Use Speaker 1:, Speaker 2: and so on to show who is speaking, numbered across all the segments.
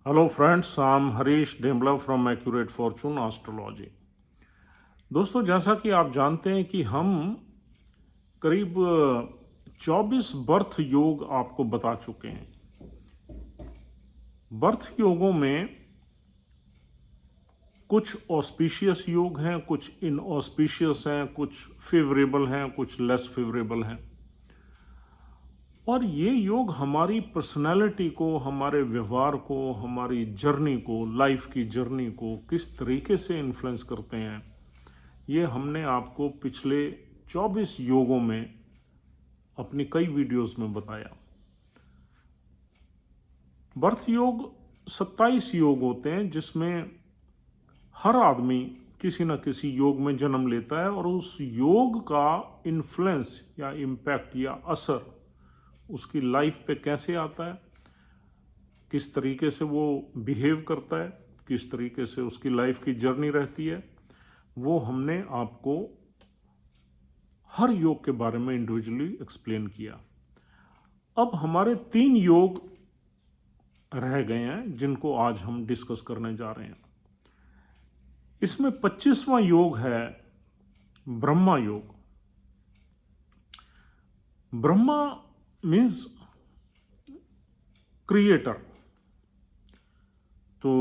Speaker 1: Hello friends, I'm Harish Dembla from Accurate Fortune Astrology। दोस्तों, जैसा कि आप जानते हैं कि हम करीब 24 बर्थ योग आपको बता चुके हैं। बर्थ योगों में कुछ ऑस्पिशियस योग हैं, कुछ इनऑस्पिशियस हैं, कुछ फेवरेबल हैं, कुछ लेस फेवरेबल हैं। और ये योग हमारी पर्सनालिटी को, हमारे व्यवहार को, हमारी जर्नी को, लाइफ की जर्नी को किस तरीके से इन्फ्लुएंस करते हैं, ये हमने आपको पिछले 24 योगों में अपनी कई वीडियोस में बताया। बर्थ योग 27 योग होते हैं, जिसमें हर आदमी किसी न किसी योग में जन्म लेता है और उस योग का इन्फ्लुएंस या इम्पैक्ट या असर उसकी लाइफ पे कैसे आता है, किस तरीके से वो बिहेव करता है, किस तरीके से उसकी लाइफ की जर्नी रहती है, वो हमने आपको हर योग के बारे में इंडिविजुअली एक्सप्लेन किया। अब हमारे 3 योग रह गए हैं जिनको आज हम डिस्कस करने जा रहे हैं। इसमें 25वां योग है ब्रह्मा योग। Brahma means creator. तो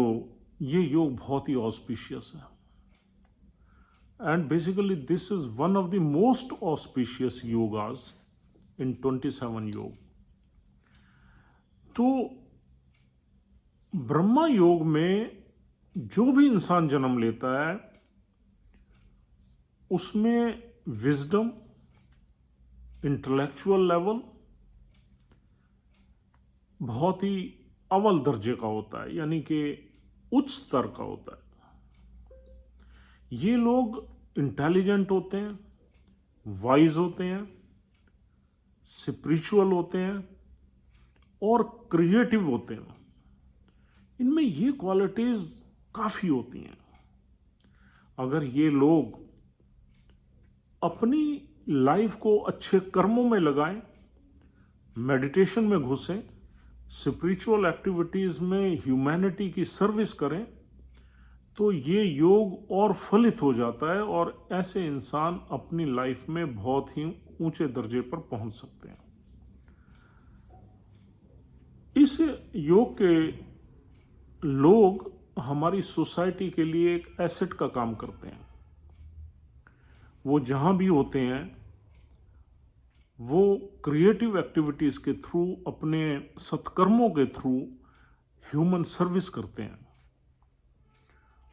Speaker 1: ये योग बहुत ही ऑस्पिशियस है and basically this is one of the most auspicious yogas in 27 योग। तो ब्रह्मा योग में जो भी इंसान जन्म लेता है उसमें विजडम, इंटेलेक्चुअल लेवल बहुत ही अव्वल दर्जे का होता है, यानी कि उच्च स्तर का होता है। ये लोग इंटेलिजेंट होते हैं, वाइज होते हैं, स्पिरिचुअल होते हैं और क्रिएटिव होते हैं। इनमें ये क्वालिटीज काफ़ी होती हैं। अगर ये लोग अपनी लाइफ को अच्छे कर्मों में लगाएं, मेडिटेशन में घुसें, स्पिरिचुअल एक्टिविटीज़ में ह्यूमैनिटी की सर्विस करें, तो ये योग और फलित हो जाता है और ऐसे इंसान अपनी लाइफ में बहुत ही ऊंचे दर्जे पर पहुंच सकते हैं। इस योग के लोग हमारी सोसाइटी के लिए एक एसेट का काम करते हैं। वो जहां भी होते हैं वो क्रिएटिव एक्टिविटीज़ के थ्रू, अपने सत्कर्मों के थ्रू ह्यूमन सर्विस करते हैं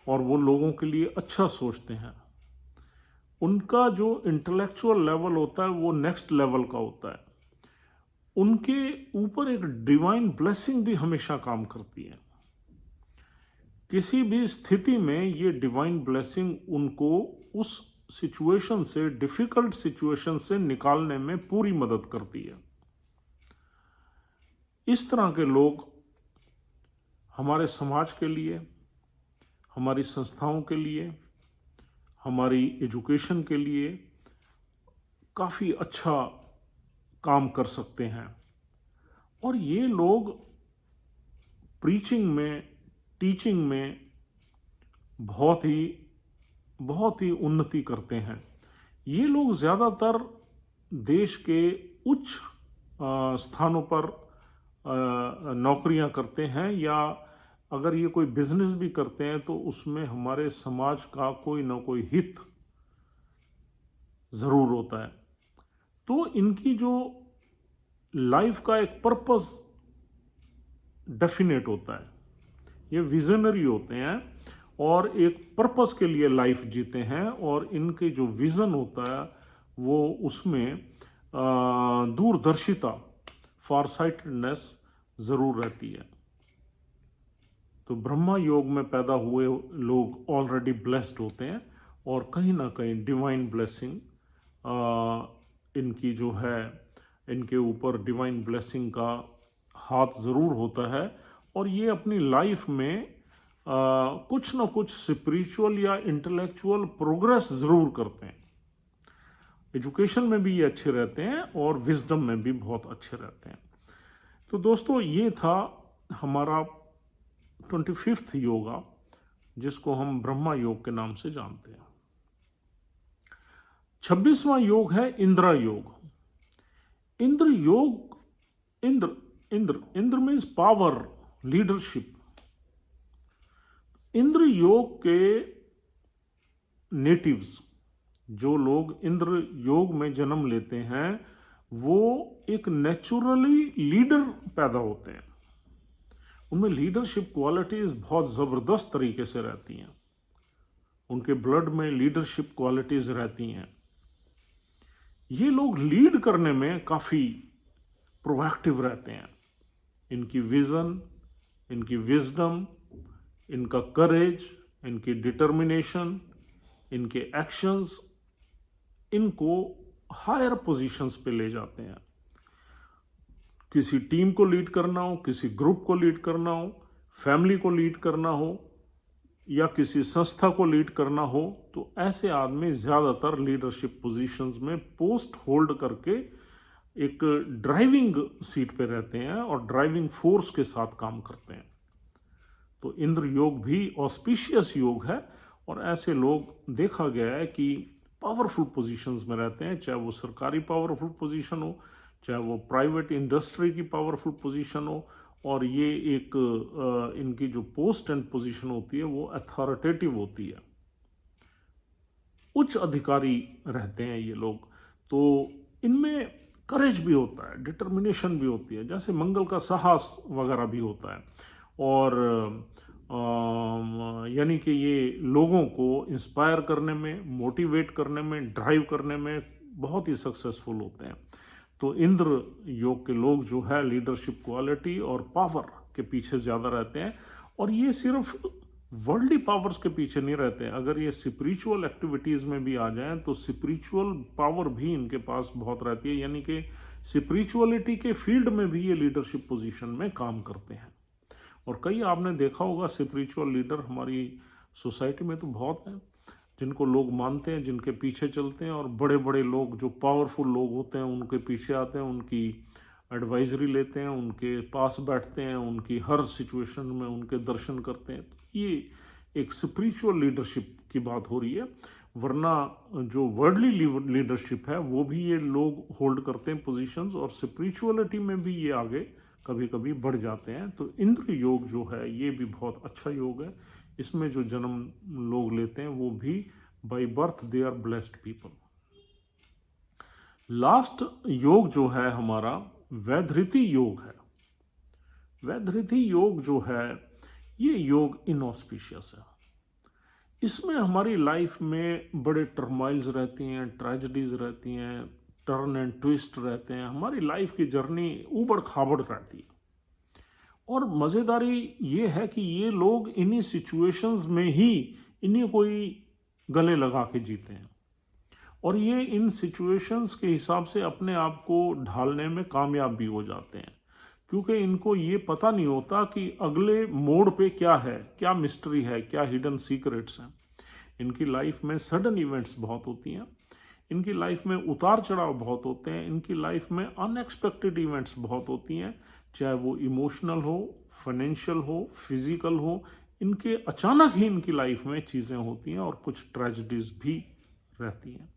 Speaker 1: और वो लोगों के लिए अच्छा सोचते हैं। उनका जो इंटेलेक्चुअल लेवल होता है वो नेक्स्ट लेवल का होता है। उनके ऊपर एक डिवाइन ब्लेसिंग भी हमेशा काम करती है। किसी भी स्थिति में ये डिवाइन ब्लेसिंग उनको उस सिचुएशन से, डिफिकल्ट सिचुएशन से निकालने में पूरी मदद करती है। इस तरह के लोग हमारे समाज के लिए, हमारी संस्थाओं के लिए, हमारी एजुकेशन के लिए काफ़ी अच्छा काम कर सकते हैं। और ये लोग प्रीचिंग में, टीचिंग में बहुत ही उन्नति करते हैं। ये लोग ज़्यादातर देश के उच्च स्थानों पर नौकरियां करते हैं, या अगर ये कोई बिजनेस भी करते हैं तो उसमें हमारे समाज का कोई ना कोई हित ज़रूर होता है। तो इनकी जो लाइफ का एक पर्पस डेफिनेट होता है। ये विजनरी होते हैं और एक पर्पस के लिए लाइफ जीते हैं, और इनके जो विज़न होता है वो उसमें दूरदर्शिता, फारसाइटेडनेस ज़रूर रहती है। तो ब्रह्मा योग में पैदा हुए लोग ऑलरेडी ब्लेस्ड होते हैं और कहीं ना कहीं डिवाइन ब्लेसिंग इनकी जो है, इनके ऊपर डिवाइन ब्लेसिंग का हाथ ज़रूर होता है। और ये अपनी लाइफ में कुछ ना कुछ स्पिरिचुअल या इंटेलेक्चुअल प्रोग्रेस ज़रूर करते हैं। एजुकेशन में भी ये अच्छे रहते हैं और विजडम में भी बहुत अच्छे रहते हैं। तो दोस्तों, ये था हमारा 25th योगा, जिसको हम ब्रह्मा योग के नाम से जानते हैं। 26वां योग है इंद्र योग। इंद्र योग, Indra Indra Indra means power, leadership. Indra योग के नेटिव्स, जो लोग इंद्र योग में जन्म लेते हैं, वो एक नेचुरली लीडर पैदा होते हैं। उनमें लीडरशिप क्वालिटीज बहुत ज़बरदस्त तरीके से रहती हैं। उनके ब्लड में लीडरशिप क्वालिटीज रहती हैं। ये लोग लीड करने में काफ़ी प्रोएक्टिव रहते हैं। इनकी विज़न, इनकी विजडम, इनका करेज, इनकी डिटर्मिनेशन, इनके एक्शंस इनको हायर पोजीशंस पे ले जाते हैं। किसी टीम को लीड करना हो, किसी ग्रुप को लीड करना हो, फैमिली को लीड करना हो, या किसी संस्था को लीड करना हो, तो ऐसे आदमी ज़्यादातर लीडरशिप पोजीशंस में पोस्ट होल्ड करके एक ड्राइविंग सीट पे रहते हैं और ड्राइविंग फोर्स के साथ काम करते हैं। तो इंद्र योग भी ऑस्पिशियस योग है, और ऐसे लोग देखा गया है कि पावरफुल पोजीशंस में रहते हैं, चाहे वो सरकारी पावरफुल पोजीशन हो, चाहे वो प्राइवेट इंडस्ट्री की पावरफुल पोजीशन हो। और ये एक इनकी जो पोस्ट एंड पोजीशन होती है वो अथॉरिटेटिव होती है, उच्च अधिकारी रहते हैं ये लोग। तो इनमें करेज भी होता है, डिटर्मिनेशन भी होती है, जैसे मंगल का साहस वगैरह भी होता है। और यानी कि ये लोगों को इंस्पायर करने में, मोटिवेट करने में, ड्राइव करने में बहुत ही सक्सेसफुल होते हैं। तो इंद्र योग के लोग जो है लीडरशिप क्वालिटी और पावर के पीछे ज़्यादा रहते हैं। और ये सिर्फ वर्ल्डली पावर्स के पीछे नहीं रहते हैं, अगर ये स्पिरिचुअल एक्टिविटीज़ में भी आ जाएं तो स्पिरिचुअल पावर भी इनके पास बहुत रहती है, यानी कि स्पिरिचुअलिटी के फील्ड में भी ये लीडरशिप पोजीशन में काम करते हैं। और कई आपने देखा होगा स्पिरिचुअल लीडर हमारी सोसाइटी में तो बहुत हैं, जिनको लोग मानते हैं, जिनके पीछे चलते हैं, और बड़े बड़े लोग जो पावरफुल लोग होते हैं उनके पीछे आते हैं, उनकी एडवाइजरी लेते हैं, उनके पास बैठते हैं, उनकी हर सिचुएशन में उनके दर्शन करते हैं। ये एक स्पिरिचुअल लीडरशिप की बात हो रही है, वरना जो वर्ल्डली लीडरशिप है वो भी ये लोग होल्ड करते हैं पोजीशंस, और स्पिरिचुअलिटी में भी ये आगे कभी कभी बढ़ जाते हैं। तो इंद्र योग जो है ये भी बहुत अच्छा योग है। इसमें जो जन्म लोग लेते हैं वो भी by birth they are blessed people. Last योग जो है हमारा वैधृति योग है। वैधृति योग जो है ये योग इनऑस्पिशियस है। इसमें हमारी लाइफ में बड़े टर्माइल्स रहती हैं, ट्रेजेडीज रहती हैं, टर्न एंड ट्विस्ट रहते हैं, हमारी लाइफ की जर्नी ऊबड़ खाबड़ रहती है। और मज़ेदारी ये है कि ये लोग इन्हीं सिचुएशंस में ही इन्हीं कोई गले लगा के जीते हैं, और ये इन सिचुएशंस के हिसाब से अपने आप को ढालने में कामयाब भी हो जाते हैं, क्योंकि इनको ये पता नहीं होता कि अगले मोड़ पे क्या है, क्या मिस्ट्री है, क्या हिडन सीक्रेट्स हैं। इनकी लाइफ में सडन इवेंट्स बहुत होती हैं, इनकी लाइफ में उतार चढ़ाव बहुत होते हैं, इनकी लाइफ में अनएक्सपेक्टेड इवेंट्स बहुत होती हैं, चाहे वो इमोशनल हो, फाइनेंशियल हो, फिजिकल हो। इनके अचानक ही इनकी लाइफ में चीज़ें होती हैं, और कुछ ट्रेजेडीज भी रहती हैं।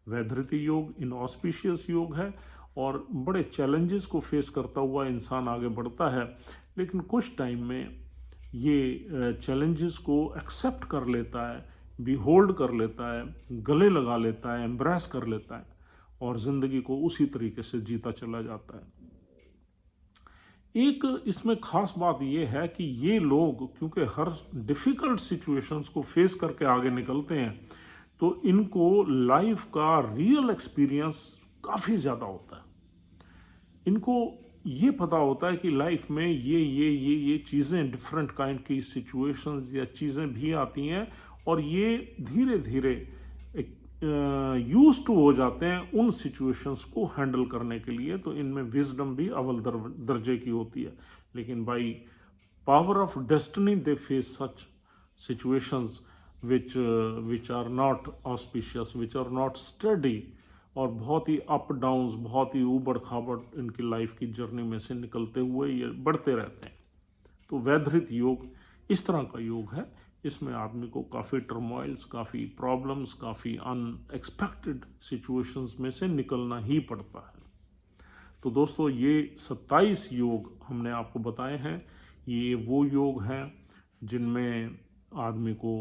Speaker 1: वैधृति योग इनऑस्पिशियस योग है, और बड़े चैलेंजेस को फेस करता हुआ इंसान आगे बढ़ता है, लेकिन कुछ टाइम में ये चैलेंजेस को एक्सेप्ट कर लेता है, बी होल्ड कर लेता है, गले लगा लेता है, एम्ब्रेस कर लेता है, और ज़िंदगी को उसी तरीके से जीता चला जाता है। एक इसमें खास बात यह है कि ये लोग क्योंकि हर डिफ़िकल्ट सिचुएशंस को फेस करके आगे निकलते हैं, तो इनको लाइफ का रियल एक्सपीरियंस काफ़ी ज़्यादा होता है। इनको ये पता होता है कि लाइफ में ये चीज़ें, डिफरेंट काइंड की सिचुएशंस या चीज़ें भी आती हैं, और ये धीरे धीरे यूज्ड टू हो जाते हैं उन सिचुएशंस को हैंडल करने के लिए। तो इनमें विजडम भी अव्वल दर्जे की होती है, लेकिन by power of destiny they face such situations which are not auspicious, which are not steady, और बहुत ही अप डाउन्स, बहुत ही ऊबड़ खाबड़ इनकी लाइफ की जर्नी में से निकलते हुए ये बढ़ते रहते हैं। तो वैधृत योग इस तरह का योग है, इसमें आदमी को काफ़ी टर्मोइल्स, काफ़ी प्रॉब्लम्स, काफ़ी अनएक्सपेक्टेड सिचुएशंस में से निकलना ही पड़ता है। तो दोस्तों ये 27 योग हमने आपको बताए हैं। ये वो योग हैं जिनमें आदमी को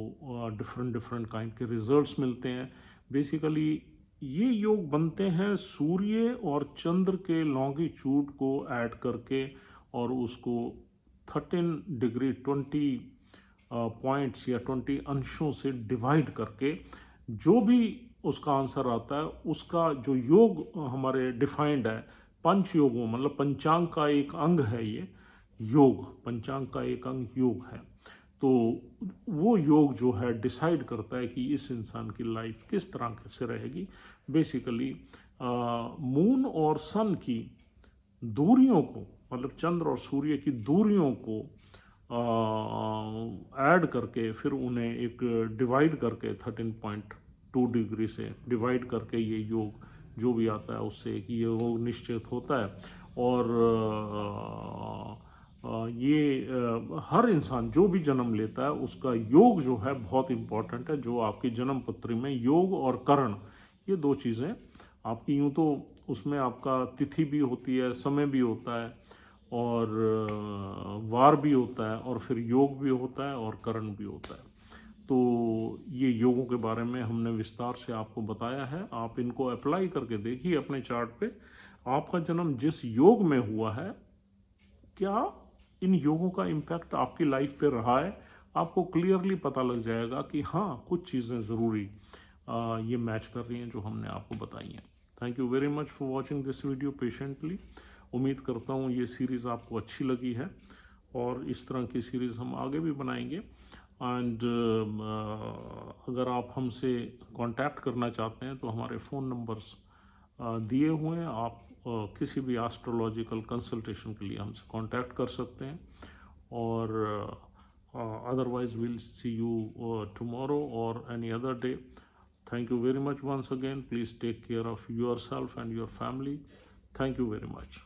Speaker 1: डिफरेंट डिफरेंट काइंड के रिजल्ट्स मिलते हैं। बेसिकली ये योग बनते हैं सूर्य और चंद्र के लॉन्गिट्यूड को ऐड करके और उसको 13 डिग्री 20 पॉइंट्स या 20 अंशों से डिवाइड करके जो भी उसका आंसर आता है उसका जो योग हमारे डिफाइंड है पंच योगों, मतलब पंचांग का एक अंग है ये योग, पंचांग का एक अंग योग है। तो वो योग जो है डिसाइड करता है कि इस इंसान की लाइफ किस तरह से रहेगी। बेसिकली मून और सन की दूरियों को, मतलब चंद्र और सूर्य की दूरियों को ऐड करके फिर उन्हें एक डिवाइड करके 13.2 डिग्री से डिवाइड करके ये योग जो भी आता है उससे एक ये योग निश्चित होता है। और ये हर इंसान जो भी जन्म लेता है उसका योग जो है बहुत इम्पोर्टेंट है। जो आपकी जन्म पत्री में योग और करण ये दो चीज़ें आपकी, यूँ तो उसमें आपका तिथि भी होती है, समय भी होता है और वार भी होता है और फिर योग भी होता है और करण भी होता है। तो ये योगों के बारे में हमने विस्तार से आपको बताया है। आप इनको अप्लाई करके देखिए अपने चार्ट पे। आपका जन्म जिस योग में हुआ है, क्या इन योगों का इम्पैक्ट आपकी लाइफ पे रहा है, आपको क्लियरली पता लग जाएगा कि हाँ कुछ चीज़ें ज़रूरी ये मैच कर रही हैं जो हमने आपको बताई हैं। Thank you very much for watching this video patiently. उम्मीद करता हूँ ये सीरीज़ आपको अच्छी लगी है और इस तरह की सीरीज़ हम आगे भी बनाएंगे। एंड अगर आप हमसे कांटेक्ट करना चाहते हैं तो हमारे फ़ोन नंबर्स दिए हुए हैं। आप किसी भी एस्ट्रोलॉजिकल कंसल्टेशन के लिए हमसे कांटेक्ट कर सकते हैं। और otherwise will see you tomorrow और any other day. Thank you very much once again. Please take care of yourself and your family. Thank you very much.